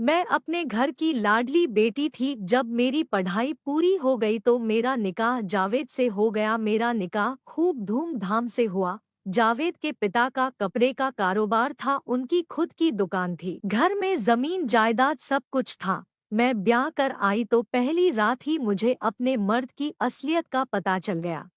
मैं अपने घर की लाडली बेटी थी। जब मेरी पढ़ाई पूरी हो गई तो मेरा निकाह जावेद से हो गया। मेरा निकाह खूब धूमधाम से हुआ। जावेद के पिता का कपड़े का कारोबार था, उनकी खुद की दुकान थी, घर में जमीन जायदाद सब कुछ था। मैं ब्याह कर आई तो पहली रात ही मुझे अपने मर्द की असलियत का पता चल गया।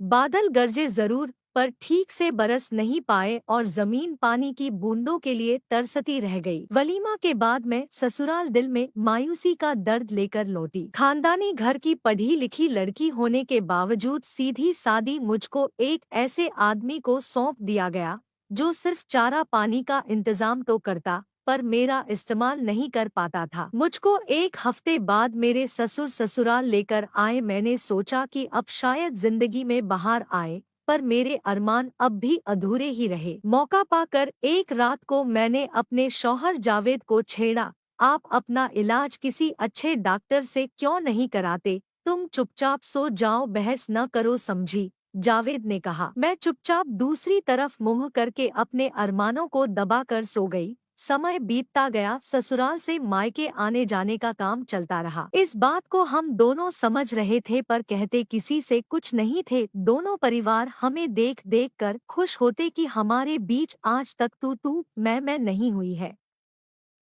बादल गरजे जरूर, पर ठीक से बरस नहीं पाए और जमीन पानी की बूंदों के लिए तरसती रह गई। वलीमा के बाद मैं ससुराल दिल में मायूसी का दर्द लेकर लौटी। खानदानी घर की पढ़ी लिखी लड़की होने के बावजूद सीधी सादी मुझको एक ऐसे आदमी को सौंप दिया गया जो सिर्फ चारा पानी का इंतजाम तो करता पर मेरा इस्तेमाल नहीं कर पाता था। मुझको एक हफ्ते बाद मेरे ससुर ससुराल लेकर आए। मैंने सोचा कि अब शायद जिंदगी में बाहर आए, पर मेरे अरमान अब भी अधूरे ही रहे। मौका पाकर एक रात को मैंने अपने शौहर जावेद को छेड़ा। आप अपना इलाज किसी अच्छे डॉक्टर से क्यों नहीं कराते? तुम चुपचाप सो जाओ, बहस न करो, समझी? जावेद ने कहा। मैं चुपचाप दूसरी तरफ मुंह करके अपने अरमानों को दबाकर सो गई। समय बीतता गया, ससुराल से मायके आने जाने का काम चलता रहा। इस बात को हम दोनों समझ रहे थे पर कहते किसी से कुछ नहीं थे। दोनों परिवार हमें देख देख कर खुश होते कि हमारे बीच आज तक तू मैं नहीं हुई है।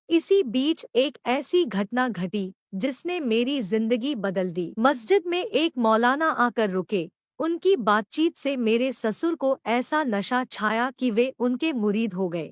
इसी बीच एक ऐसी घटना घटी जिसने मेरी जिंदगी बदल दी। मस्जिद में एक मौलाना आकर रुके। उनकी बातचीत से मेरे ससुर को ऐसा नशा छाया कि वे उनके मुरीद हो गए।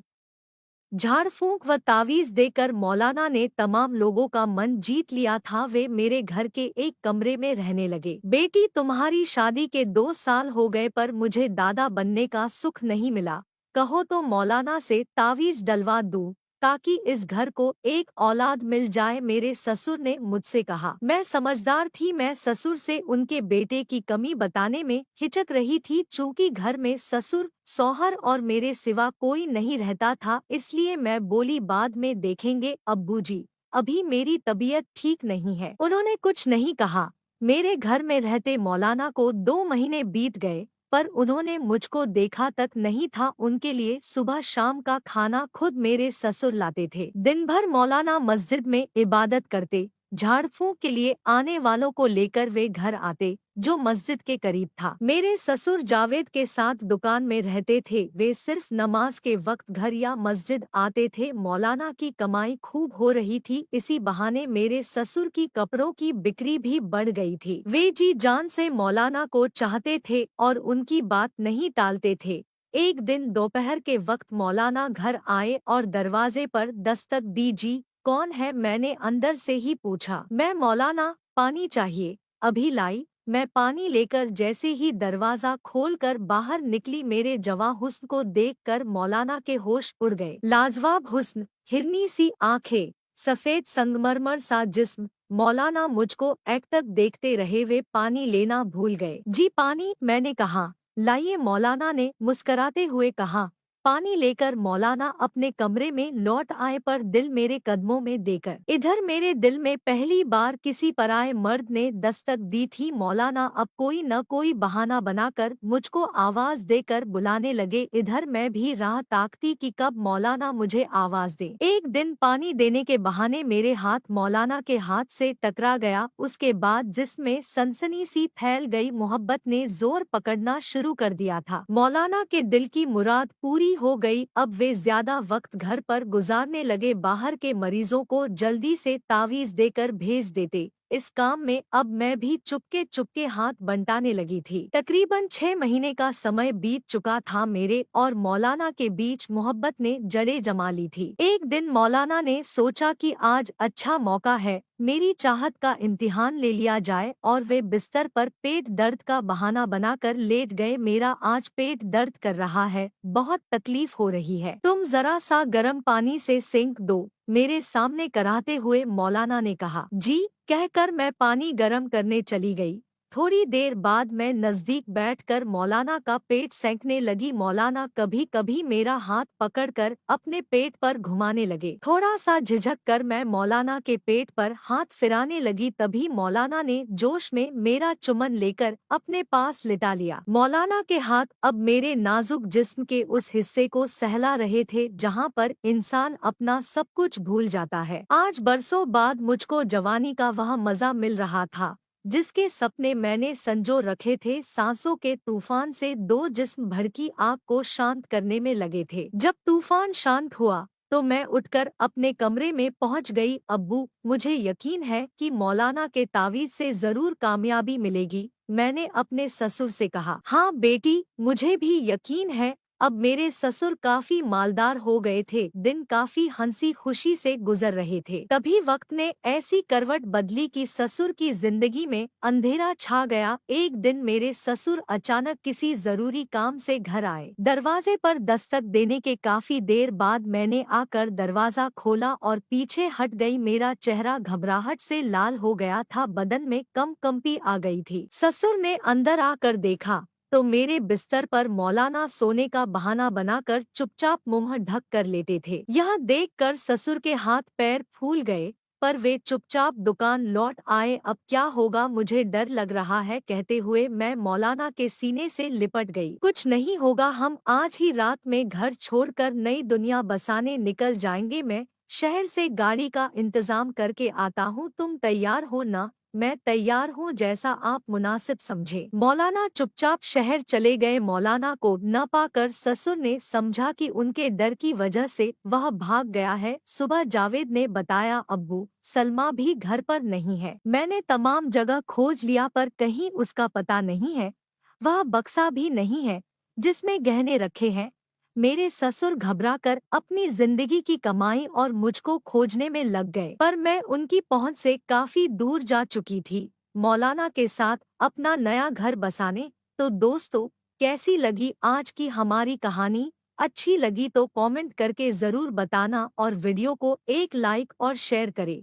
झाड़ फूंक व तावीज देकर मौलाना ने तमाम लोगों का मन जीत लिया था। वे मेरे घर के एक कमरे में रहने लगे। बेटी, तुम्हारी शादी के 2 साल हो गए पर मुझे दादा बनने का सुख नहीं मिला। कहो तो मौलाना से तावीज डलवा दूं ताकि इस घर को एक औलाद मिल जाए, मेरे ससुर ने मुझसे कहा। मैं समझदार थी, मैं ससुर से उनके बेटे की कमी बताने में हिचक रही थी। चूंकि घर में ससुर, सौहर और मेरे सिवा कोई नहीं रहता था, इसलिए मैं बोली, बाद में देखेंगे अब्बूजी, अभी मेरी तबीयत ठीक नहीं है। उन्होंने कुछ नहीं कहा। मेरे घर में रहते मौलाना को 2 महीने बीत गए पर उन्होंने मुझको देखा तक नहीं था। उनके लिए सुबह शाम का खाना खुद मेरे ससुर लाते थे। दिन भर मौलाना मस्जिद में इबादत करते। झाड़ फूंक के लिए आने वालों को लेकर वे घर आते जो मस्जिद के करीब था। मेरे ससुर जावेद के साथ दुकान में रहते थे। वे सिर्फ नमाज के वक्त घर या मस्जिद आते थे। मौलाना की कमाई खूब हो रही थी, इसी बहाने मेरे ससुर की कपड़ों की बिक्री भी बढ़ गई थी। वे जी जान से मौलाना को चाहते थे और उनकी बात नहीं टालते थे। एक दिन दोपहर के वक्त मौलाना घर आए और दरवाजे पर दस्तक दी। जी कौन है? मैंने अंदर से ही पूछा। मैं मौलाना, पानी चाहिए, अभी लाई। मैं पानी लेकर जैसे ही दरवाजा खोलकर बाहर निकली, मेरे जवां हुस्न को देखकर मौलाना के होश उड़ गए। लाजवाब हुस्न, हिरनी सी आंखें, सफेद संगमरमर सा जिस्म। मौलाना मुझको एकटक देखते रहे, वे पानी लेना भूल गए। जी पानी, मैंने कहा। लाइए, मौलाना ने मुस्कराते हुए कहा। पानी लेकर मौलाना अपने कमरे में लौट आए पर दिल मेरे कदमों में देकर। इधर मेरे दिल में पहली बार किसी पराये मर्द ने दस्तक दी थी। मौलाना अब कोई न कोई बहाना बनाकर मुझको आवाज देकर बुलाने लगे। इधर मैं भी राह ताकती कि कब मौलाना मुझे आवाज दे। एक दिन पानी देने के बहाने मेरे हाथ मौलाना के हाथ से टकरा गया। उसके बाद जिसमें सनसनी सी फैल गई। मोहब्बत ने जोर पकड़ना शुरू कर दिया था। मौलाना के दिल की मुराद पूरी हो गई। अब वे ज्यादा वक्त घर पर गुजारने लगे। बाहर के मरीजों को जल्दी से तावीज देकर भेज देते। इस काम में अब मैं भी चुपके चुपके हाथ बंटाने लगी थी। तकरीबन 6 महीने का समय बीत चुका था। मेरे और मौलाना के बीच मोहब्बत ने जड़ें जमा ली थी। एक दिन मौलाना ने सोचा कि आज अच्छा मौका है, मेरी चाहत का इम्तिहान ले लिया जाए, और वे बिस्तर पर पेट दर्द का बहाना बनाकर लेट गए। मेरा आज पेट दर्द कर रहा है, बहुत तकलीफ हो रही है, तुम जरा सा गर्म पानी से सेंक दो, मेरे सामने कराते हुए मौलाना ने कहा। जी कहकर मैं पानी गर्म करने चली गई। थोड़ी देर बाद मैं नजदीक बैठकर मौलाना का पेट सेंकने लगी। मौलाना कभी कभी मेरा हाथ पकड़कर अपने पेट पर घुमाने लगे। थोड़ा सा झिझक कर मैं मौलाना के पेट पर हाथ फिराने लगी। तभी मौलाना ने जोश में मेरा चुम्बन लेकर अपने पास लिटा लिया। मौलाना के हाथ अब मेरे नाजुक जिस्म के उस हिस्से को सहला रहे थे जहाँ पर इंसान अपना सब कुछ भूल जाता है। आज बरसों बाद मुझको जवानी का वह मजा मिल रहा था जिसके सपने मैंने संजो रखे थे। सांसों के तूफान से दो जिस्म भड़की आग को शांत करने में लगे थे। जब तूफान शांत हुआ तो मैं उठकर अपने कमरे में पहुंच गई। अब्बू, मुझे यकीन है कि मौलाना के तावीज से जरूर कामयाबी मिलेगी, मैंने अपने ससुर से कहा। हाँ बेटी, मुझे भी यकीन है। अब मेरे ससुर काफी मालदार हो गए थे। दिन काफी हंसी खुशी से गुजर रहे थे। तभी वक्त ने ऐसी करवट बदली कि ससुर की जिंदगी में अंधेरा छा गया। एक दिन मेरे ससुर अचानक किसी जरूरी काम से घर आए। दरवाजे पर दस्तक देने के काफी देर बाद मैंने आकर दरवाजा खोला और पीछे हट गई। मेरा चेहरा घबराहट से लाल हो गया था, बदन में कंपी आ गई थी। ससुर ने अंदर आकर देखा तो मेरे बिस्तर पर मौलाना सोने का बहाना बनाकर चुपचाप मुंह ढक कर लेटे थे। यह देखकर ससुर के हाथ पैर फूल गए, पर वे चुपचाप दुकान लौट आए। अब क्या होगा, मुझे डर लग रहा है, कहते हुए मैं मौलाना के सीने से लिपट गई। कुछ नहीं होगा, हम आज ही रात में घर छोड़कर नई दुनिया बसाने निकल जाएंगे। मैं शहर से गाड़ी का इंतजाम करके आता हूँ, तुम तैयार हो ना? मैं तैयार हूँ, जैसा आप मुनासिब समझे। मौलाना चुपचाप शहर चले गए। मौलाना को न पाकर ससुर ने समझा कि उनके डर की वजह से वह भाग गया है। सुबह जावेद ने बताया, अब्बू, सलमा भी घर पर नहीं है। मैंने तमाम जगह खोज लिया पर कहीं उसका पता नहीं है। वह बक्सा भी नहीं है जिसमें गहने रखे हैं। मेरे ससुर घबराकर अपनी जिंदगी की कमाई और मुझको खोजने में लग गए, पर मैं उनकी पहुंच से काफी दूर जा चुकी थी मौलाना के साथ अपना नया घर बसाने। तो दोस्तों, कैसी लगी आज की हमारी कहानी? अच्छी लगी तो कमेंट करके जरूर बताना और वीडियो को एक लाइक और शेयर करें।